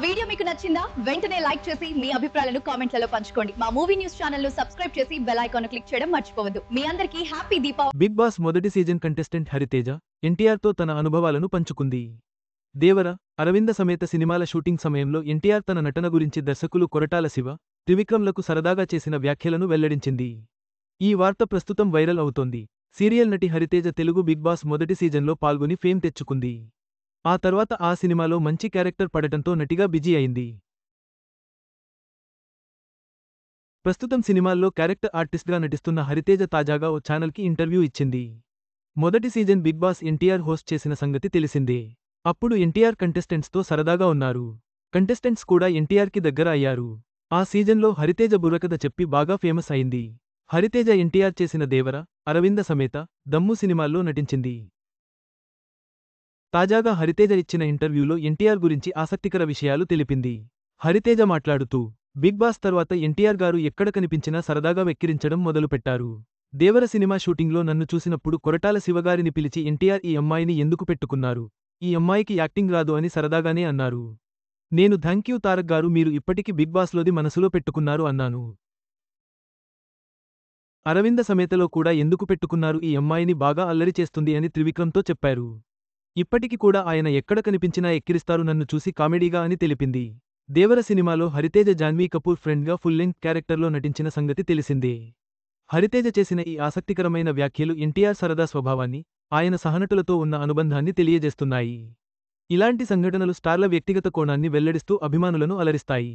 Video మీకు నచ్చిందా? వెంటనే లైక్ చేసి మీ అభిప్రాయాలను కామెంట్లలో పంచుకోండి. మా మూవీ న్యూస్ ఛానల్ ను సబ్స్క్రైబ్ చేసి బెల్ ఐకాన్ క్లిక్ చేయడం మర్చిపోవద్దు. మీ అందరికీ హ్యాపీ దీపావళి. బిగ్ బాస్ మొదటి సీజన్ కంటెస్టెంట్ హరితేజ ఎన్టీఆర్తో తన అనుభవాలను పంచుకుంది. దేవర, అరవింద సమేత సినిమాల షూటింగ్ సమయంలో ఎన్టీఆర్ తన నటన గురించి దర్శకులు కొరటాల శివ, త్రివిక్రమ్లకు సరదాగా చేసిన వ్యాఖ్యలను వెల్లడించింది. ఈ వార్త ప్రస్తుతం వైరల్ అవుతోంది. సీరియల్ నటి హరితేజ తెలుగు బిగ్ బాస్ మొదటి సీజన్లో పాల్గొని ఫేమ్ తెచ్చుకుంది. ఆ తర్వాత ఆ సినిమాలో మంచి క్యారెక్టర్ పడటంతో నటిగా బిజీ అయింది. ప్రస్తుతం సినిమాల్లో క్యారెక్టర్ ఆర్టిస్ట్గా నటిస్తున్న హరితేజ తాజాగా ఓ ఛానల్కి ఇంటర్వ్యూ ఇచ్చింది. మొదటి season Bigg Boss NTR host చేసిన సంగతి తెలిసిందే. అప్పుడు ఎన్టీఆర్ కంటెస్టెంట్స్తో సరదాగా ఉన్నారు. కంటెస్టెంట్స్ కూడా ఎన్టీఆర్కి దగ్గర అయ్యారు. ఆ సీజన్లో హరితేజ బుర్రకథ చెప్పి బాగా ఫేమస్ అయింది. హరితేజ ఎన్టీఆర్ చేసిన దేవర, అరవింద సమేత, దమ్ము సినిమాల్లో నటించింది. తాజాగా హరితేజ ఇచ్చిన ఇంటర్వ్యూలో ఎన్టీఆర్ గురించి ఆసక్తికర విషయాలు తెలిపింది. హరితేజ మాట్లాడుతూ, బిగ్ బాస్ తర్వాత ఎన్టీఆర్ గారు ఎక్కడ కనిపించినా సరదాగా వెక్కిరించడం మొదలుపెట్టారు. దేవర సినిమా షూటింగ్లో నన్ను చూసినప్పుడు కొరటాల శివగారిని పిలిచి ఎన్టీఆర్ ఈ అమ్మాయిని ఎందుకు పెట్టుకున్నారు? ఈ అమ్మాయికి యాక్టింగ్ రాదు అని సరదాగానే అన్నారు. నేను థాంక్యూ తారక్ గారు, మీరు ఇప్పటికి బిగ్ బాస్లోది మనసులో పెట్టుకున్నారు అన్నాను. అరవింద సమేతలో కూడా ఎందుకు పెట్టుకున్నారు? ఈ అమ్మాయిని బాగా అల్లరి చేస్తుంది అని త్రివిక్రమ్తో చెప్పారు. ఇప్పటికి కూడా ఆయన ఎక్కడ కనిపించినా ఎక్కిరిస్తారు నన్ను చూసి కామెడీగా అని తెలిపింది. దేవర సినిమాలో హరితేజ జాన్వీ కపూర్ ఫ్రెండ్గా ఫుల్ లెంగ్త్ క్యారెక్టర్లో నటించిన సంగతి తెలిసిందే. హరితేజ చేసిన ఈ ఆసక్తికరమైన వ్యాఖ్యలు ఎన్టీఆర్ సరదా స్వభావాన్ని, ఆయన సహనటులతో ఉన్న అనుబంధాన్ని తెలియజేస్తున్నాయి. ఇలాంటి సంఘటనలు స్టార్ల వ్యక్తిగత కోణాన్ని వెల్లడిస్తూ అభిమానులను అలరిస్తాయి.